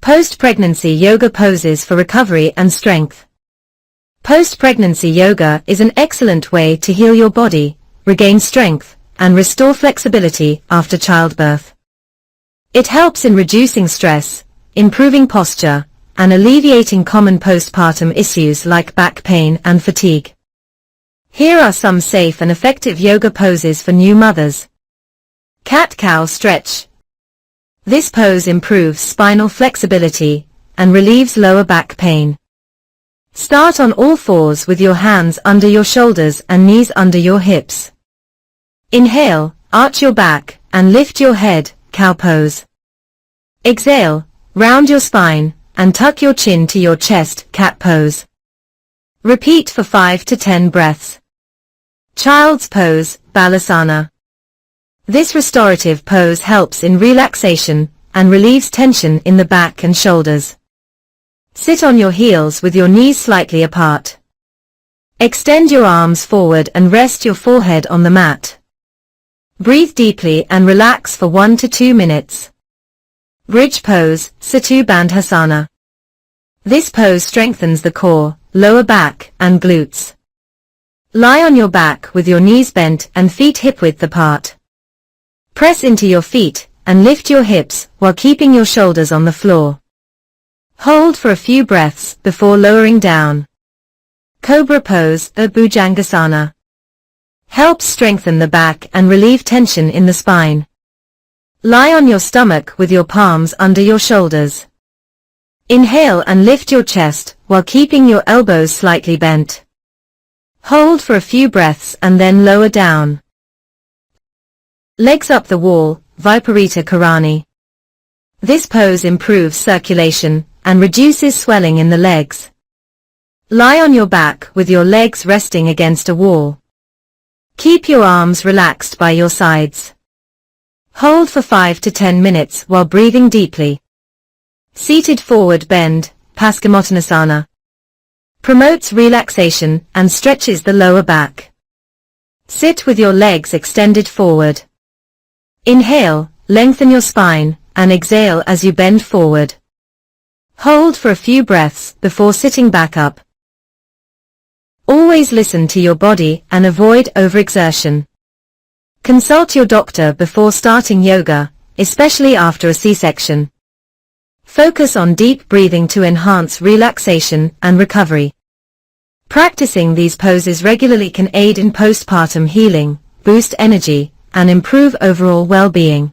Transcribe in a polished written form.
Post-pregnancy yoga poses for recovery and strength. Post-pregnancy yoga is an excellent way to heal your body, regain strength, and restore flexibility after childbirth. It helps in reducing stress, improving posture, and alleviating common postpartum issues like back pain and fatigue. Here are some safe and effective yoga poses for new mothers. Cat-cow stretch. This pose improves spinal flexibility and relieves lower back pain. Start on all fours with your hands under your shoulders and knees under your hips. Inhale, arch your back, and lift your head, cow pose. Exhale, round your spine, and tuck your chin to your chest, cat pose. Repeat for 5 to 10 breaths. Child's pose, balasana. This restorative pose helps in relaxation and relieves tension in the back and shoulders. Sit on your heels with your knees slightly apart. Extend your arms forward and rest your forehead on the mat. Breathe deeply and relax for 1 to 2 minutes. Bridge pose, Setu Bandhasana. This pose strengthens the core, lower back, and glutes. Lie on your back with your knees bent and feet hip-width apart. Press into your feet and lift your hips while keeping your shoulders on the floor. Hold for a few breaths before lowering down. Cobra pose, Bhujangasana. Helps strengthen the back and relieve tension in the spine. Lie on your stomach with your palms under your shoulders. Inhale and lift your chest while keeping your elbows slightly bent. Hold for a few breaths and then lower down. Legs up the wall, Viparita Karani. This pose improves circulation and reduces swelling in the legs. Lie on your back with your legs resting against a wall. Keep your arms relaxed by your sides. Hold for 5 to 10 minutes while breathing deeply. Seated forward bend, Paschimottanasana. Promotes relaxation and stretches the lower back. Sit with your legs extended forward. Inhale, lengthen your spine, and exhale as you bend forward. Hold for a few breaths before sitting back up. Always listen to your body and avoid overexertion. Consult your doctor before starting yoga, especially after a C-section. Focus on deep breathing to enhance relaxation and recovery. Practicing these poses regularly can aid in postpartum healing, boost energy, and improve overall well-being.